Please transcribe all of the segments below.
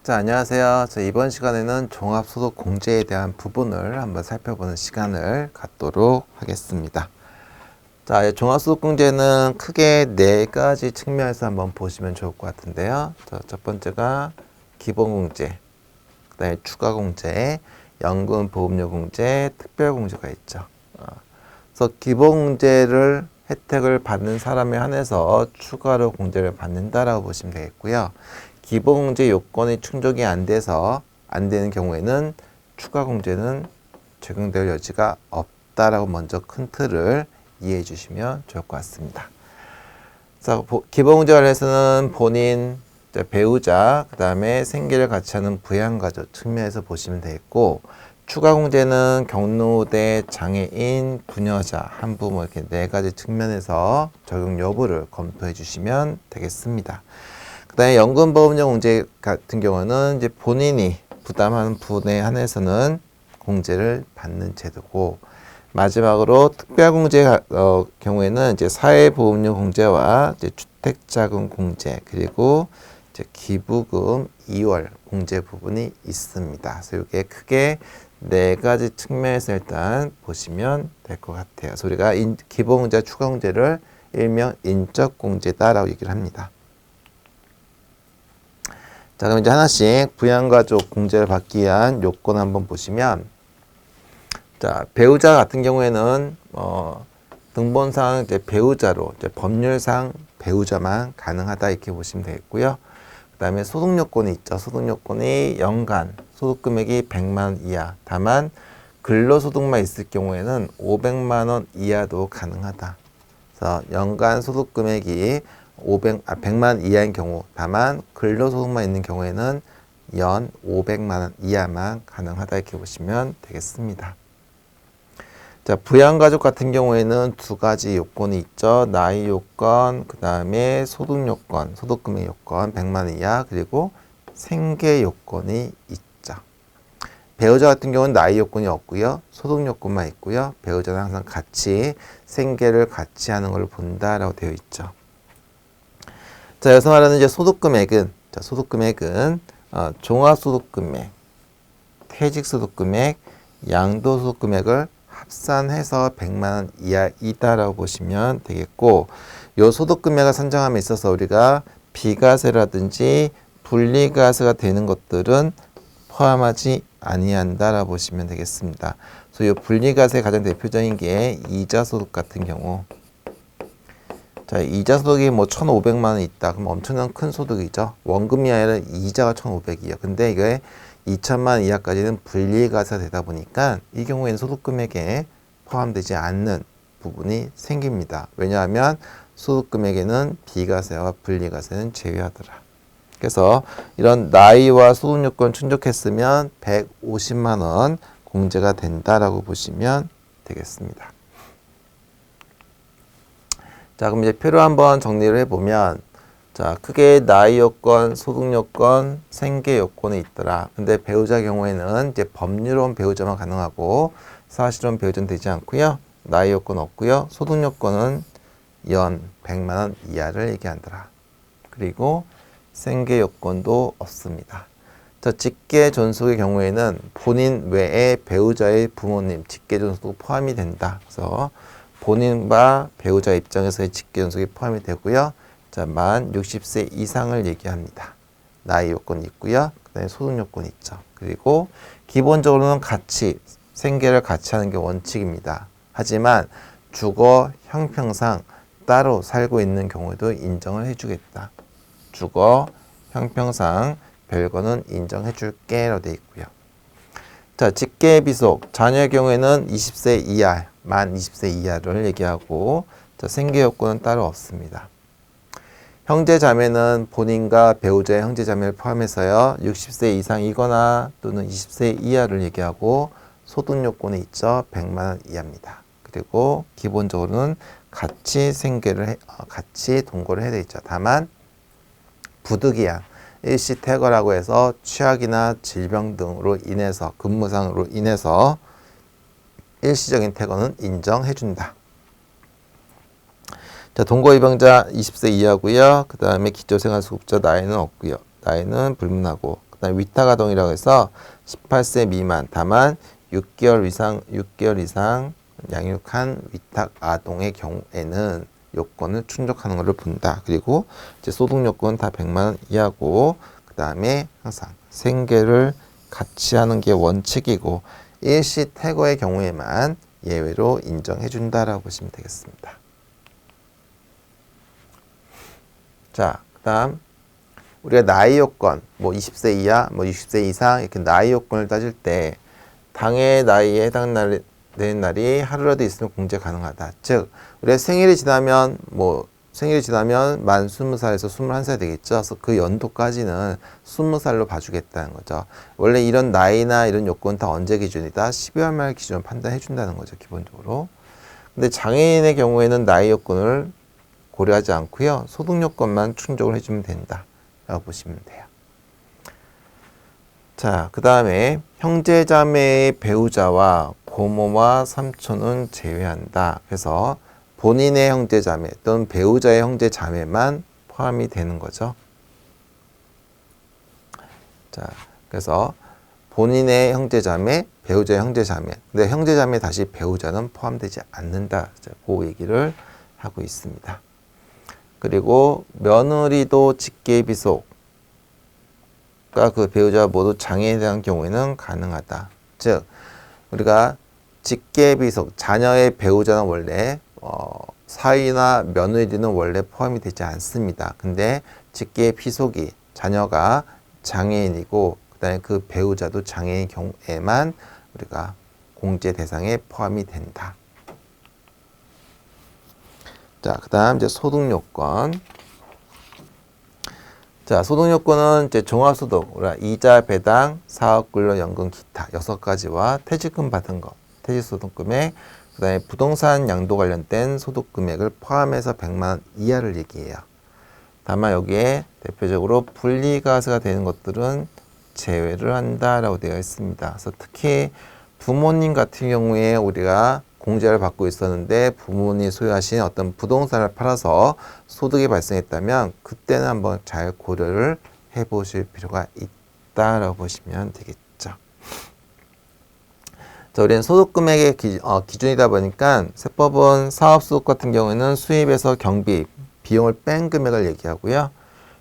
자, 안녕하세요. 이번 시간에는 종합소득공제에 대한 부분을 한번 살펴보는 시간을 갖도록 하겠습니다. 자, 종합소득공제는 크게 네 가지 측면에서 한번 보시면 좋을 것 같은데요. 첫 번째가 기본공제, 그 다음에 추가공제, 연금보험료공제, 특별공제가 있죠. 그래서 기본공제를 혜택을 받는 사람에 한해서 추가로 공제를 받는다라고 보시면 되겠고요. 기본공제 요건이 충족이 안 되는 경우에는 추가 공제는 적용될 여지가 없다라고 먼저 큰 틀을 이해해 주시면 좋을 것 같습니다. 자, 기본공제 관련해서는 본인, 배우자, 그 다음에 생계를 같이 하는 부양가족 측면에서 보시면 되겠고, 추가 공제는 경로대, 장애인, 부녀자, 한부 이렇게 네 가지 측면에서 적용 여부를 검토해 주시면 되겠습니다. 그 다음에 연금보험료 공제 같은 경우는 이제 본인이 부담하는 부분에 한해서는 공제를 받는 제도고, 마지막으로 특별공제 경우에는 이제 사회보험료 공제와 이제 주택자금 공제, 그리고 이제 기부금 2월 공제 부분이 있습니다. 그래서 이게 크게 네 가지 측면에서 일단 보시면 될 것 같아요. 그래서 우리가 기본공제와 추가공제를 일명 인적공제다라고 얘기를 합니다. 자, 그럼 이제 하나씩 부양가족 공제를 받기 위한 요건 한번 보시면, 자, 배우자 같은 경우에는 등본상 이제 배우자로 이제 법률상 배우자만 가능하다 이렇게 보시면 되겠고요. 그다음에 소득 요건이 있죠. 소득 요건이 연간 소득 금액이 100만 원 이하. 다만 근로소득만 있을 경우에는 500만 원 이하도 가능하다. 그래서 연간 소득 금액이 100만 원 이하인 경우, 다만 근로소득만 있는 경우에는 연 500만 원 이하만 가능하다 이렇게 보시면 되겠습니다. 자, 부양가족 같은 경우에는 두 가지 요건이 있죠. 나이 요건, 그 다음에 소득 요건, 소득금액 요건 100만 원 이하, 그리고 생계 요건이 있죠. 배우자 같은 경우는 나이 요건이 없고요. 소득 요건만 있고요. 배우자는 항상 같이 생계를 같이 하는 걸 본다라고 되어 있죠. 자, 여기서 말하는 이제 소득금액은, 종합소득금액, 퇴직소득금액, 양도소득금액을 합산해서 100만 원 이하이다라고 보시면 되겠고, 요 소득금액을 산정함에 있어서 우리가 비과세라든지 분리과세가 되는 것들은 포함하지 아니한다라고 보시면 되겠습니다. 그래서 요 분리과세 가장 대표적인 게 이자소득 같은 경우. 자, 이자 소득이 뭐 1,500만 원 있다. 그럼 엄청난 큰 소득이죠. 원금이 아니라 이자가 1,500이에요. 근데 이게 2천만 원 이하까지는 분리과세가 되다 보니까 이 경우에는 소득금액에 포함되지 않는 부분이 생깁니다. 왜냐하면 소득금액에는 비과세와 분리과세는 제외하더라. 그래서 이런 나이와 소득 요건 충족했으면 150만 원 공제가 된다라고 보시면 되겠습니다. 자, 그럼 이제 표로 한번 정리를 해보면, 자, 크게 나이 요건, 소득 요건, 생계 요건이 있더라. 근데 배우자 경우에는 이제 법률혼 배우자만 가능하고 사실혼 배우자는 되지 않고요. 나이 요건 없고요. 소득 요건은 연 100만 원 이하를 얘기한더라. 그리고 생계 요건도 없습니다. 자, 직계 존속의 경우에는 본인 외에 배우자의 부모님 직계 존속도 포함이 된다. 그래서 본인과 배우자 입장에서의 직계 존속이 포함이 되고요. 자, 만 60세 이상을 얘기합니다. 나이 요건이 있고요. 그다음에 소득 요건이 있죠. 그리고 기본적으로는 같이 생계를 같이 하는 게 원칙입니다. 하지만 주거 형평상 따로 살고 있는 경우에도 인정을 해주겠다. 주거 형평상 별거는 인정해 줄게 라고 되어 있고요. 자, 직계 비속 자녀의 경우에는 20세 이하, 만 20세 이하를 얘기하고, 자, 생계 요건은 따로 없습니다. 형제 자매는 본인과 배우자의 형제 자매를 포함해서요. 60세 이상이거나 또는 20세 이하를 얘기하고, 소득 요건이 있죠. 100만 원 이하입니다. 그리고 기본적으로는 같이 같이 동거를 해야 되죠. 다만 부득이한 일시 퇴거라고 해서 취약이나 질병 등으로 인해서 근무상으로 인해서 일시적인 퇴거는 인정해준다. 자, 동거입양자 20세 이하고요. 그 다음에 기초생활수급자 나이는 없고요. 나이는 불문하고, 그 그다음에 위탁아동이라고 해서 18세 미만 다만 6개월 이상 양육한 위탁아동의 경우에는 요건을 충족하는 것을 본다. 그리고 이제 소득 요건은 다 100만 원 이하고 그다음에 항상 생계를 같이 하는 게 원칙이고 일시 태거의 경우에만 예외로 인정해 준다라고 보시면 되겠습니다. 자, 그다음 우리가 나이 요건 뭐 20세 이하, 뭐 60세 이상 이렇게 나이 요건을 따질 때 당해 나이에 해당되는 날이 하루라도 있으면 공제 가능하다. 즉 우리가 생일이 지나면 만 20살에서 21살 되겠죠. 그래서 그 연도까지는 20살로 봐주겠다는 거죠. 원래 이런 나이나 이런 요건 다 언제 기준이다? 12월 말 기준으로 판단해 준다는 거죠. 기본적으로. 근데 장애인의 경우에는 나이 요건을 고려하지 않고요. 소득 요건만 충족을 해주면 된다. 라고 보시면 돼요. 자, 그 다음에 형제자매의 배우자와 고모와 삼촌은 제외한다. 그래서 본인의 형제자매 또는 배우자의 형제자매만 포함이 되는 거죠. 자, 그래서 본인의 형제자매, 배우자의 형제자매. 근데 형제자매 다시 배우자는 포함되지 않는다. 그 얘기를 하고 있습니다. 그리고 며느리도 직계비속과 그 배우자 모두 장애에 대한 경우에는 가능하다. 즉 우리가 직계비속, 자녀의 배우자는 원래 사위나 며느리는 원래 포함이 되지 않습니다. 근데 직계비속이 자녀가 장애인이고 그다음에 그 배우자도 장애인 경우에만 우리가 공제 대상에 포함이 된다. 자, 그 다음 이제 소득 요건. 자, 소득 요건은 이제 종합소득, 이자, 배당, 사업근로연금, 기타 6가지와 퇴직금 받은 거, 퇴직소득 금액, 그 다음에 부동산 양도 관련된 소득 금액을 포함해서 100만 원 이하를 얘기해요. 다만 여기에 대표적으로 분리과세가 되는 것들은 제외를 한다라고 되어 있습니다. 그래서 특히 부모님 같은 경우에 우리가 공제를 받고 있었는데 부모님이 소유하신 어떤 부동산을 팔아서 소득이 발생했다면 그때는 한번 잘 고려를 해 보실 필요가 있다라고 보시면 되겠죠. 자, 우리는 소득금액의 기준이다 보니까 세법은 사업소득 같은 경우에는 수입에서 경비, 비용을 뺀 금액을 얘기하고요.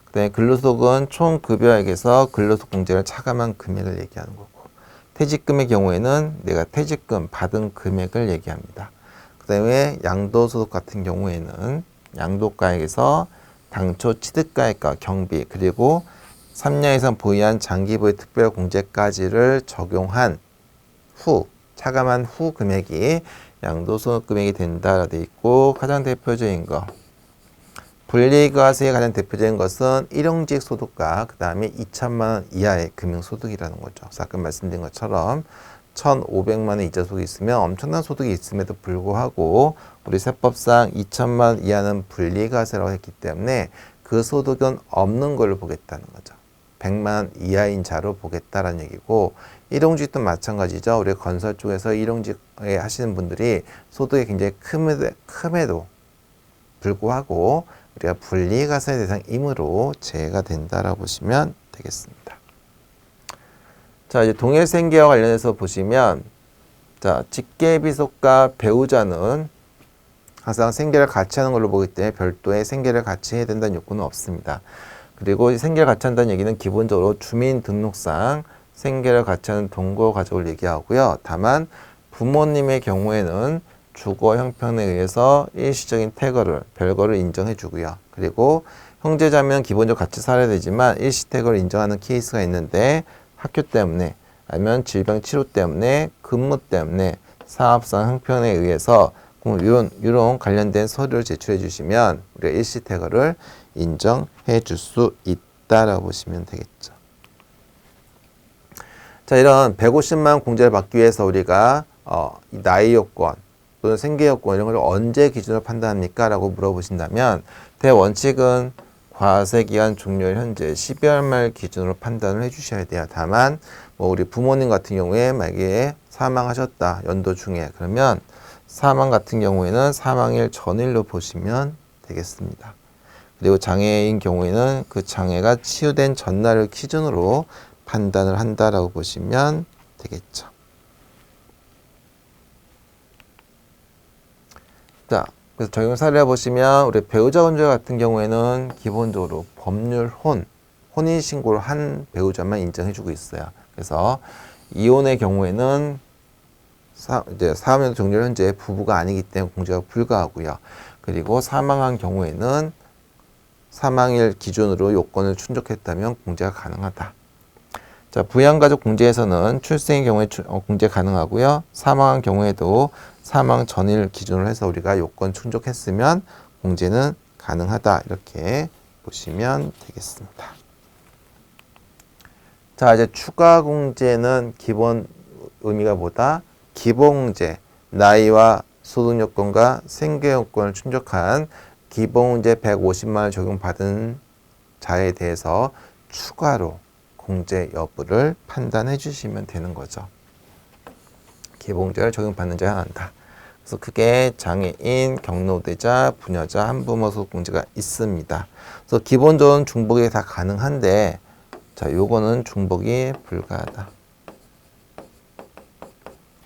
그다음에 근로소득은 총 급여액에서 근로소득 공제를 차감한 금액을 얘기하는 거고, 퇴직금의 경우에는 내가 퇴직금 받은 금액을 얘기합니다. 그 다음에 양도소득 같은 경우에는 양도가액에서 당초 취득가액과 경비 그리고 3년 이상 보유한 장기보유 특별공제까지를 적용한 후 차감한 후 금액이 양도소득 금액이 된다라 되어 있고, 가장 대표적인 거 분리과세의 가장 대표적인 것은 일용직 소득과 그 다음에 2천만 원 이하의 금융소득이라는 거죠. 그래서 아까 말씀드린 것처럼 1,500만 원 이자 소득이 있으면 엄청난 소득이 있음에도 불구하고 우리 세법상 2천만 원 이하는 분리과세라고 했기 때문에 그 소득은 없는 걸로 보겠다는 거죠. 100만 원 이하인 자로 보겠다라는 얘기고, 일용직도 마찬가지죠. 우리 건설 쪽에서 일용직에 하시는 분들이 소득이 굉장히 큼에도 불구하고 우리가 분리과세 대상이므로 제외가 된다라고 보시면 되겠습니다. 자, 이제 동일생계와 관련해서 보시면, 자, 직계비속과 배우자는 항상 생계를 같이 하는 걸로 보기 때문에 별도의 생계를 같이 해야 된다는 요건은 없습니다. 그리고 생계를 같이 한다는 얘기는 기본적으로 주민등록상 생계를 같이 하는 동거 가족을 얘기하고요. 다만 부모님의 경우에는 주거 형편에 의해서 일시적인 태거를, 별거를 인정해 주고요. 그리고 형제자매는 기본적으로 같이 살아야 되지만 일시 태거를 인정하는 케이스가 있는데 학교 때문에 아니면 질병 치료 때문에 근무 때문에 사업상 형편에 의해서 이런 관련된 서류를 제출해 주시면 우리가 일시 태거를 인정해 줄 수 있다라고 보시면 되겠죠. 자, 이런 150만 원 공제를 받기 위해서 우리가 나이 요건 또는 생계 요건 이런 걸 언제 기준으로 판단합니까? 라고 물어보신다면 대원칙은 과세기간 종료일 현재 12월 말 기준으로 판단을 해주셔야 돼요. 다만 우리 부모님 같은 경우에 만약에 사망하셨다 연도 중에, 그러면 사망 같은 경우에는 사망일 전일로 보시면 되겠습니다. 그리고 장애인 경우에는 그 장애가 치유된 전날을 기준으로 판단을 한다라고 보시면 되겠죠. 자, 그래서 적용 사례를 보시면 우리 배우자 건조 같은 경우에는 기본적으로 법률 혼인신고를 한 배우자만 인정해주고 있어요. 그래서 이혼의 경우에는 이제 사업연수 종료를 현재 부부가 아니기 때문에 공제가 불가하고요. 그리고 사망한 경우에는 사망일 기준으로 요건을 충족했다면 공제가 가능하다. 자, 부양가족 공제에서는 출생의 경우에 공제 가능하고요. 사망한 경우에도 사망 전일 기준으로 해서 우리가 요건 충족했으면 공제는 가능하다. 이렇게 보시면 되겠습니다. 자, 이제 추가 공제는 기본 의미가 뭐다? 기본공제, 나이와 소득 요건과 생계 요건을 충족한 기본공제 150만 원 적용받은 자에 대해서 추가로 공제 여부를 판단해 주시면 되는 거죠. 기본공제를 적용받는 자가 한다. 그래서 크게 장애인, 경로대자, 부녀자, 한부모 소득공제가 있습니다. 그래서 기본적인 중복이 다 가능한데, 자, 요거는 중복이 불가하다.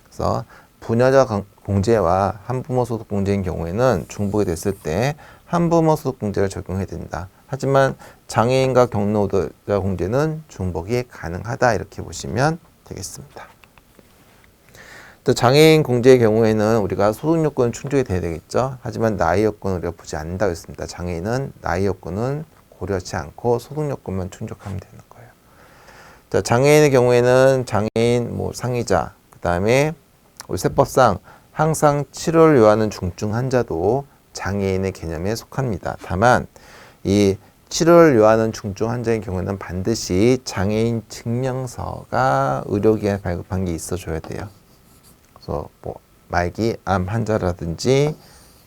그래서 부녀자 공제와 한부모 소득 공제인 경우에는 중복이 됐을 때 한부모 소득 공제를 적용해야 된다. 하지만 장애인과 경로자 공제는 중복이 가능하다. 이렇게 보시면 되겠습니다. 또 장애인 공제의 경우에는 우리가 소득 요건은 충족이 돼야 되겠죠. 하지만 나이 요건을 우리가 보지 않는다고 했습니다. 장애인은 나이 요건은 고려하지 않고 소득 요건만 충족하면 되는 거예요. 자, 장애인의 경우에는 장애인 상이자, 그 다음에 우리 세법상 항상 치료를 요하는 중증 환자도 장애인의 개념에 속합니다. 다만 이 치료를 요하는 중증 환자의 경우에는 반드시 장애인 증명서가 의료기관에 발급한 게 있어줘야 돼요. 그래서 말기 암 환자라든지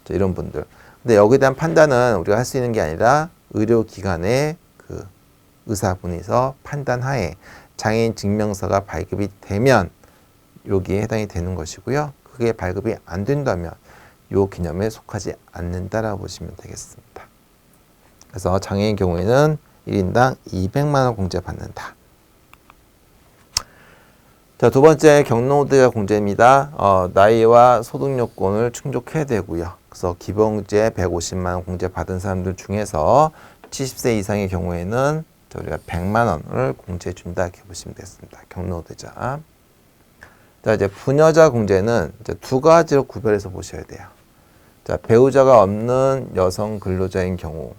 이런 분들. 근데 여기에 대한 판단은 우리가 할 수 있는 게 아니라 의료기관의 그 의사분이서 판단하에 장애인 증명서가 발급이 되면 여기에 해당이 되는 것이고요. 그게 발급이 안 된다면 이 개념에 속하지 않는다라고 보시면 되겠습니다. 그래서 장애인 경우에는 1인당 200만 원 공제 받는다. 자, 두 번째 경로대자 공제입니다. 나이와 소득 요건을 충족해야 되고요. 그래서 기본공제 150만 원 공제 받은 사람들 중에서 70세 이상의 경우에는 우리가 100만 원을 공제해 준다 이렇게 보시면 되겠습니다. 경로대자. 자, 이제 부녀자 공제는 이제 두 가지로 구별해서 보셔야 돼요. 자, 배우자가 없는 여성 근로자인 경우와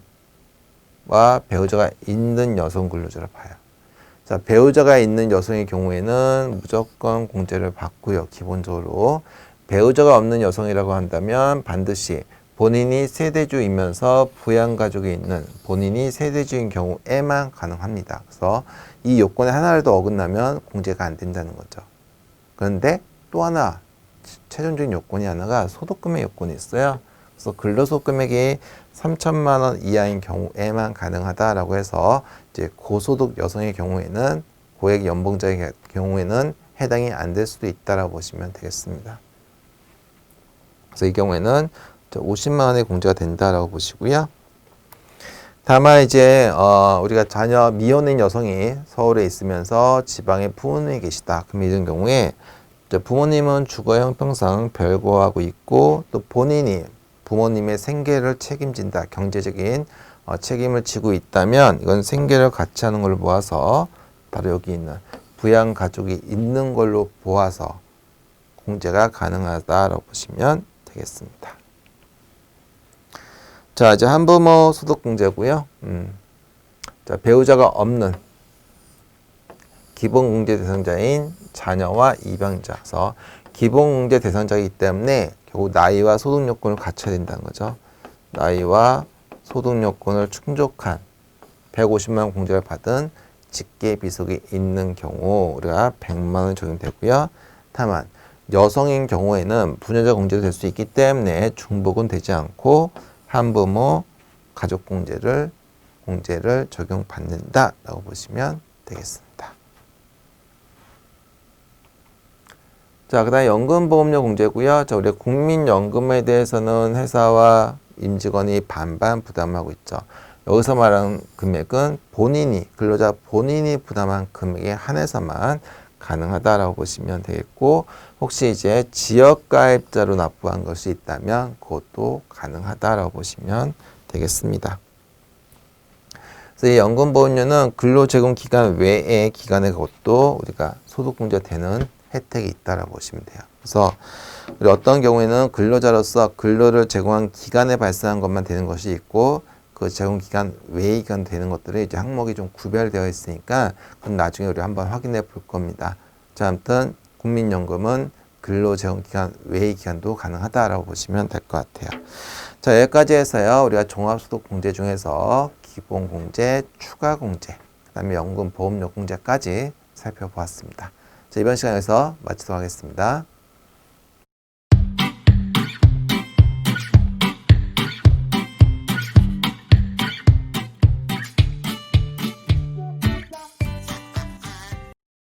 배우자가 있는 여성 근로자를 봐요. 자, 배우자가 있는 여성의 경우에는 무조건 공제를 받고요. 기본적으로 배우자가 없는 여성이라고 한다면 반드시 본인이 세대주이면서 부양가족이 있는 본인이 세대주인 경우에만 가능합니다. 그래서 이 요건에 하나를 더 어긋나면 공제가 안 된다는 거죠. 그런데 또 하나 최종적인 요건이 하나가 소득금액 요건이 있어요. 그래서 근로소득 금액이 3천만 원 이하인 경우에만 가능하다라고 해서 이제 고소득 여성의 경우에는 고액 연봉자의 경우에는 해당이 안 될 수도 있다라고 보시면 되겠습니다. 그래서 이 경우에는 50만 원의 공제가 된다라고 보시고요. 다만 이제 우리가 자녀 미혼인 여성이 서울에 있으면서 지방에 부모님이 계시다. 그럼 이런 경우에 부모님은 주거 형평상 별거하고 있고 또 본인이 부모님의 생계를 책임진다. 경제적인 책임을 지고 있다면 이건 생계를 같이 하는 걸 모아서 바로 여기 있는 부양 가족이 있는 걸로 보아서 공제가 가능하다라고 보시면 되겠습니다. 자, 이제 한부모 소득 공제고요. 자, 배우자가 없는 기본 공제 대상자인 자녀와 입양자. 그래서 기본 공제 대상자이기 때문에 결국 나이와 소득 요건을 갖춰야 된다는 거죠. 나이와 소득 요건을 충족한 150만 원 공제를 받은 직계 비속이 있는 경우 우리가 100만 원 적용되고요. 다만 여성인 경우에는 부녀자 공제도 될 수 있기 때문에 중복은 되지 않고 한부모 가족 공제를 적용받는다라고 보시면 되겠습니다. 자, 그다음에 연금보험료 공제고요. 자, 우리 국민연금에 대해서는 회사와 임직원이 반반 부담하고 있죠. 여기서 말하는 금액은 근로자 본인이 부담한 금액에 한해서만 가능하다라고 보시면 되겠고, 혹시 이제 지역가입자로 납부한 것이 있다면 그것도 가능하다라고 보시면 되겠습니다. 그래서 이 연금보험료는 근로제공 기간 외의 기간에 그것도 우리가 소득공제되는 혜택이 있다라고 보시면 돼요. 그래서 우리 어떤 경우에는 근로자로서 근로를 제공한 기간에 발생한 것만 되는 것이 있고, 그 제공 기간 외의 기간 되는 것들이 이제 항목이 좀 구별되어 있으니까 그건 나중에 우리 한번 확인해 볼 겁니다. 자, 아무튼 국민연금은 근로 제공 기간 외의 기간도 가능하다라고 보시면 될 것 같아요. 자, 여기까지 해서요. 우리가 종합소득 공제 중에서 기본공제, 추가공제, 그 다음에 연금 보험료 공제까지 살펴보았습니다. 자, 이번 시간에서 마치도록 하겠습니다.